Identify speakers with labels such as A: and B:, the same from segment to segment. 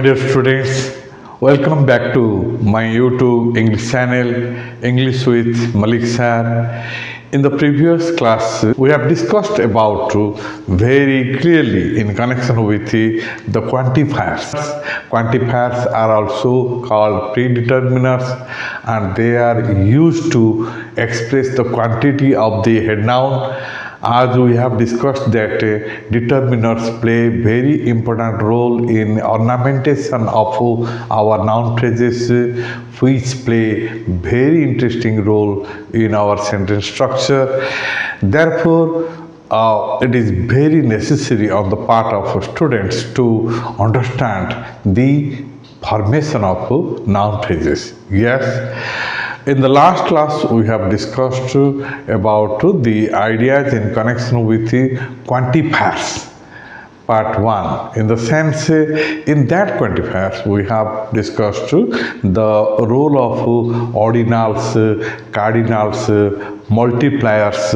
A: dear students, welcome back to my YouTube English channel, English with Malik Sir. In the previous class, we have discussed about very clearly in connection with the quantifiers. Quantifiers are also called predeterminers and they are used to express the quantity of the head noun. As we have discussed that determiners play very important role in ornamentation of our noun phrases, which play very interesting role in our sentence structure. Therefore, it is very necessary on the part of students to understand the formation of noun phrases. Yes. In the last class, we have discussed about the ideas in connection with the quantifiers. Part 1. In the sense, in that quantifiers, we have discussed the role of ordinals, cardinals, multipliers,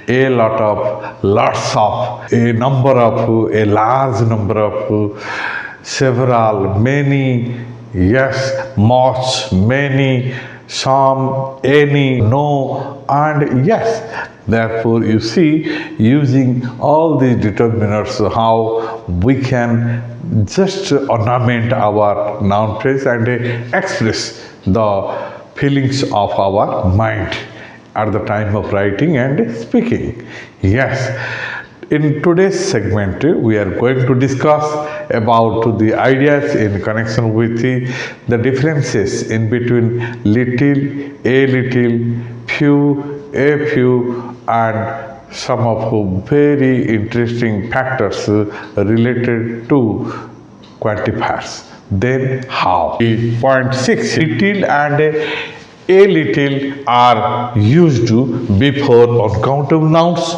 A: a lot of, lots of, a number of, a large number of, several, many, yes, much, many, some, any, no, and yes. Therefore, you see, using all these determiners, how we can just ornament our noun phrase and express the feelings of our mind at the time of writing and speaking. Yes. In today's segment, we are going to discuss about the ideas in connection with the differences in between little, a little, few, a few, and some of very interesting factors related to quantifiers. Then how? Point 6. Little and a little are used before uncountable nouns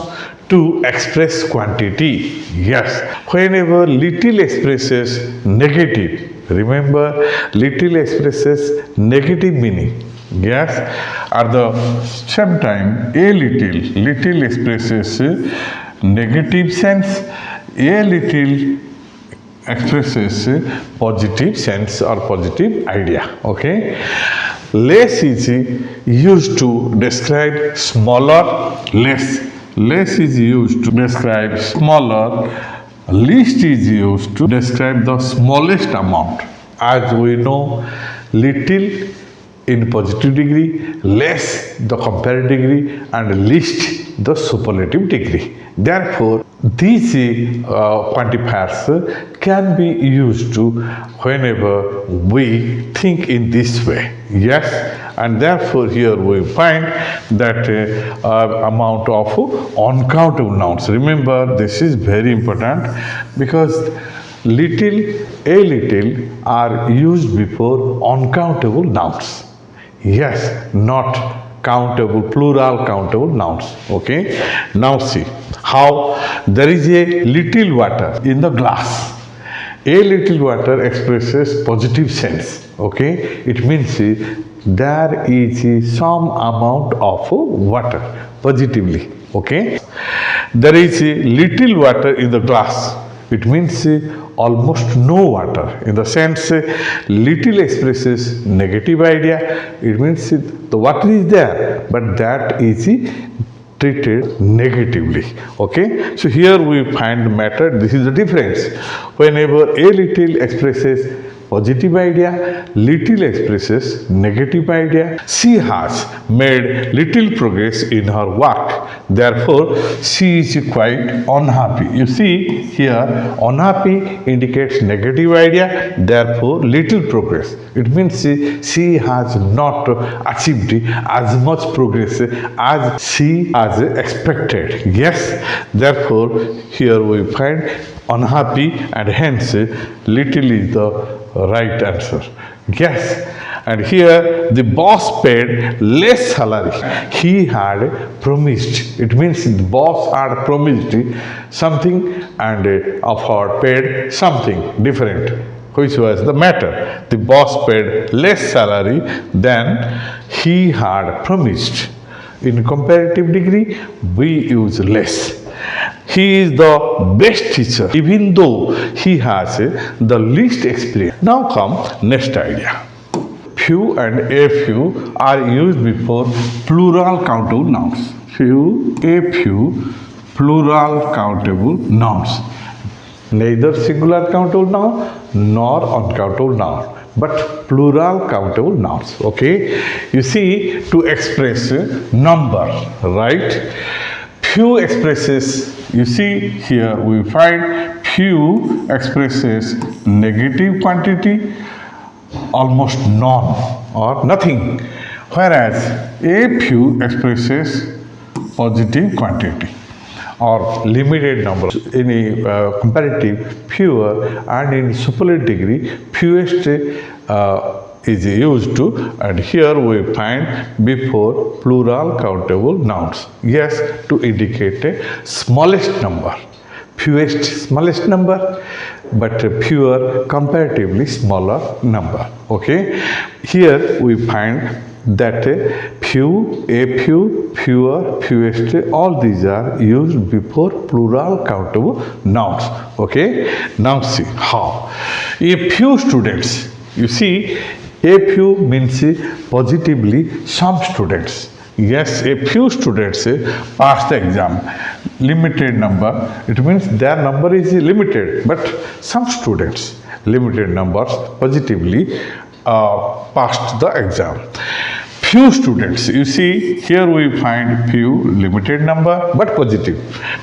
A: to express quantity. Yes, whenever little expresses negative, remember little expresses negative meaning. Yes, at the same time, a little expresses negative sense, a little expresses positive sense or positive idea. Okay. Less is used to describe smaller, less. Less is used to describe smaller, least is used to describe the smallest amount. As we know, little in positive degree, less the comparative degree, and least the superlative degree. Therefore, these quantifiers can be used to whenever we think in this way. Yes, and therefore here we find that amount of uncountable nouns. Remember, this is very important because little, a little are used before uncountable nouns. Yes, not countable, plural countable nouns. Okay. Now see how there is a little water in the glass. A little water expresses positive sense. Okay. It means there is some amount of water positively. Okay. There is a little water in the glass. It means almost no water. In the sense, little expresses negative idea. It means the water is there, but that is treated negatively. Okay. So here we find the matter. This is the difference. Whenever a little expresses positive idea, little expresses negative idea. She has made little progress in her work. Therefore, she is quite unhappy. You see here, unhappy indicates negative idea. Therefore, little progress. It means she has not achieved as much progress as she has expected. Yes. Therefore, here we find unhappy and hence little is the right answer. Yes. And here the boss paid less salary. He had promised. It means the boss had promised something and offered paid something different. Which was the matter? The boss paid less salary than he had promised. In comparative degree, we use less. He is the best teacher, even though he has the least experience. Now come next idea. Few and a few are used before plural countable nouns. Few, a few, plural countable nouns. Neither singular countable noun nor uncountable noun, but plural countable nouns. Okay, you see, to express number, right? Few expresses, you see here we find few expresses negative quantity, almost none or nothing, whereas a few expresses positive quantity or limited number. In a comparative, fewer, and in superlative degree, fewest is used to, and here we find before plural countable nouns. Yes, to indicate a smallest number. Fewest, smallest number, but fewer, comparatively smaller number. Okay, here we find that few, a few, fewer, fewest, all these are used before plural countable nouns. Okay, now see how. A few students, you see, a few means positively some students. Yes, a few students pass the exam. Limited number, it means their number is limited, but some students, limited numbers, positively passed the exam. Few students, you see, here we find few, limited number, but positive.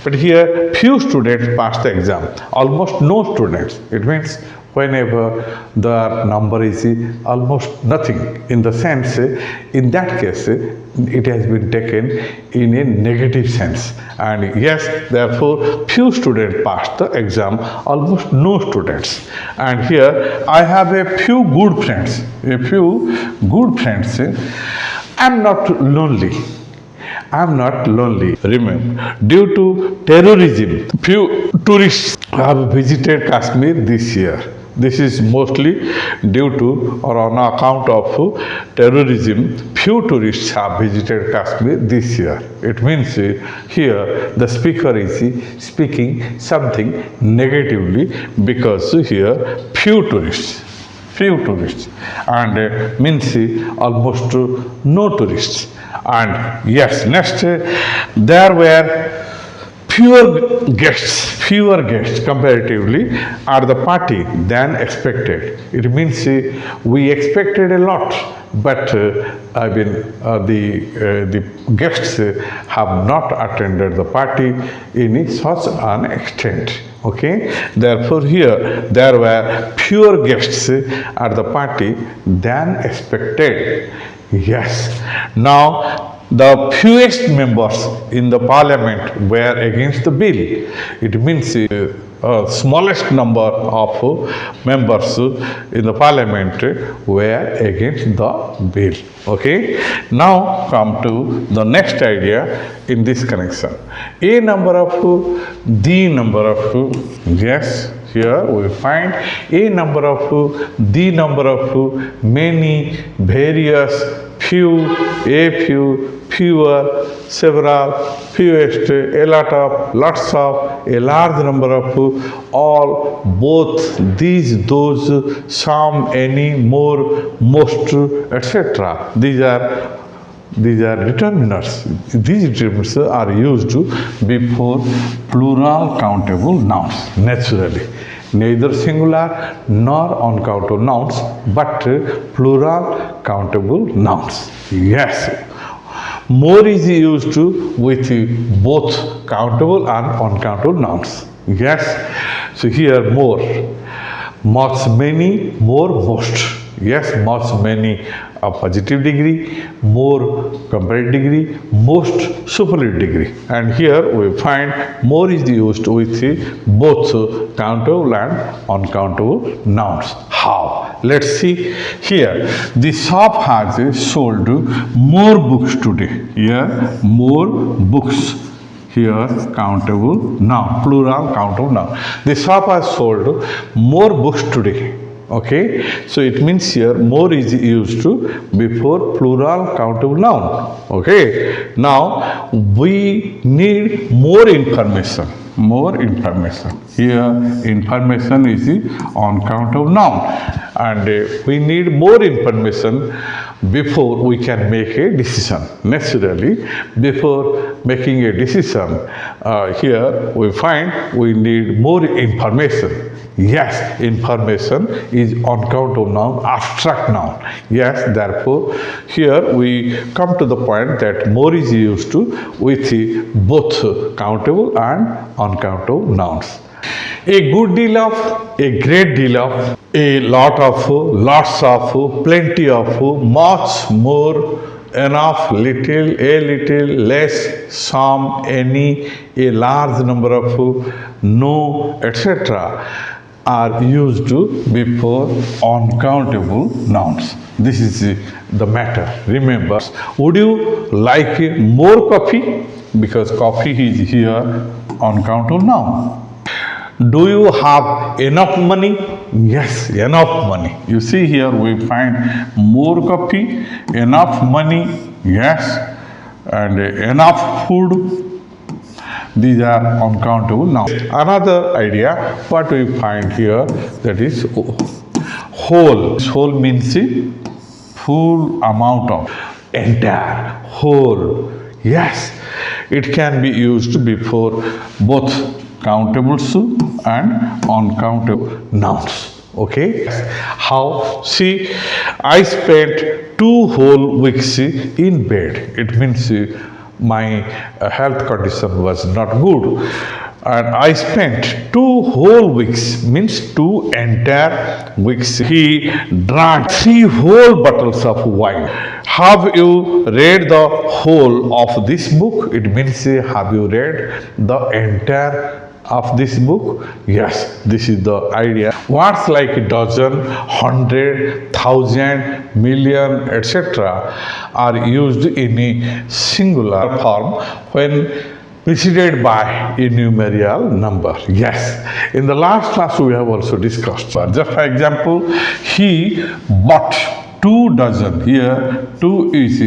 A: But here, few students passed the exam, almost no students. It means whenever the number is almost nothing, in the sense, in that case, it has been taken in a negative sense. And yes, therefore, few students passed the exam, almost no students. And here, I have a few good friends. A few good friends. I'm not lonely. I'm not lonely. Remember, due to terrorism, few tourists have visited Kashmir this year. This is mostly due to or on account of terrorism. Few tourists have visited Kashmir this year. It means here the speaker is speaking something negatively, because here few tourists and means almost no tourists. And yes, next there were fewer guests comparatively at the party than expected. It means we expected a lot, but the guests have not attended the party in such an extent. Okay, therefore here there were fewer guests at the party than expected. Yes, now the fewest members in the parliament were against the bill. It means smallest number of members in the parliament were against the bill. Okay, now come to the next idea in this connection. A number of, the number of, yes, here we find a number of, the number of, many, various, few, a few, fewer, several, fewest, a lot of, lots of, a large number of, all, both, these, those, some, any, more, most, etc. These are determiners. These determiners are used before plural countable nouns, naturally. Neither singular nor uncountable nouns, but plural countable nouns. Yes. More is used with both countable and uncountable nouns. Yes. So here more. Much, many, more, most. Yes, much, many, a positive degree, more, comparative degree, most, superlative degree. And here we find more is used with both countable and uncountable nouns. How? Let's see here. The shop has sold more books today. Here, more books. Here, countable noun, plural countable noun. The shop has sold more books today. Okay, so it means here more is used before plural countable noun. Okay, now we need more information. more information. Here information is the uncountable noun, and we need more information before we can make a decision. Naturally, before making a decision, here we find we need more information. Yes, information is uncountable noun, abstract noun. Yes, therefore, here we come to the point that more is used to with both countable and uncountable nouns. A good deal of, a great deal of, a lot of, lots of, plenty of, much more, enough, little, a little, less, some, any, a large number of, no, etc. are used before uncountable nouns. This is the matter. Remember, would you like more coffee? Because coffee is here uncountable noun. Do you have enough money? Yes, enough money. You see here we find more coffee, enough money, yes, and enough food. These are uncountable nouns. Another idea, what we find here, that is whole. Whole means full amount of, entire, whole. Yes, it can be used before both countables and uncountable nouns. Okay, how? See, I spent 2 whole weeks in bed. It means my health condition was not good, and I spent 2 whole weeks, means 2 entire weeks. He drank 3 whole bottles of wine. Have you read the whole of this book? It means have you read the entire of this book? Yes, this is the idea. Words like a dozen, 100, 1,000, million, etc. are used in a singular form when preceded by a numerical number. Yes, in the last class we have also discussed. Just for example, he bought 2 dozen. Here 2 is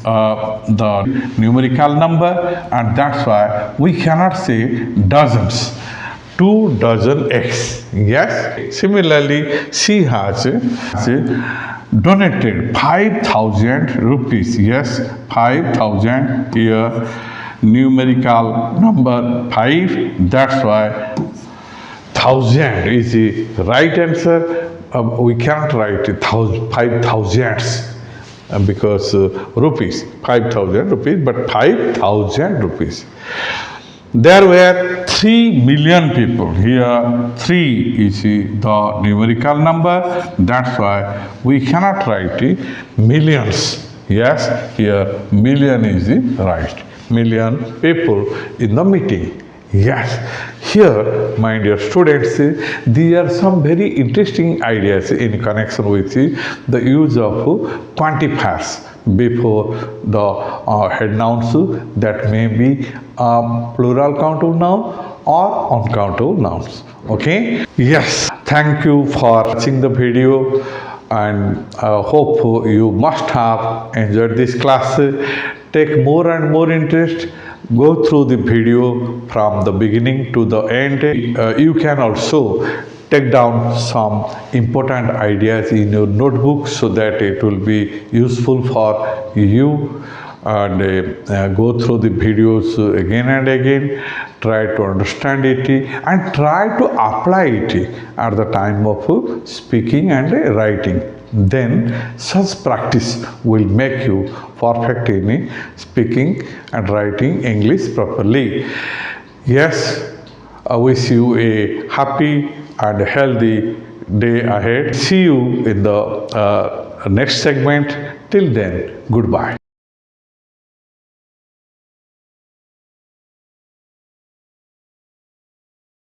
A: the numerical number, and that's why we cannot say dozens. 2 dozen x. Yes. Similarly, she has donated 5,000 rupees. Yes, 5,000. Here numerical number 5. That's why 1,000 is the right answer. We can't write 5,000s because rupees, 5,000 rupees, but 5,000 rupees. There were 3 million people. Here 3 is the numerical number. That's why we cannot write millions. Yes, here million is the right. Million people in the meeting. Yes, here, my dear students, there are some very interesting ideas in connection with the use of quantifiers before the head nouns that may be plural countable noun or uncountable nouns. Okay? Yes, thank you for watching the video, and hope you must have enjoyed this class. Take more and more interest. Go through the video from the beginning to the end. You can also take down some important ideas in your notebook so that it will be useful for you, and go through the videos again and again. Try to understand it and try to apply it at the time of speaking and writing. Then such practice will make you perfect in speaking and writing English properly. Yes, I wish you a happy and healthy day ahead. See you in the next segment. Till then, goodbye.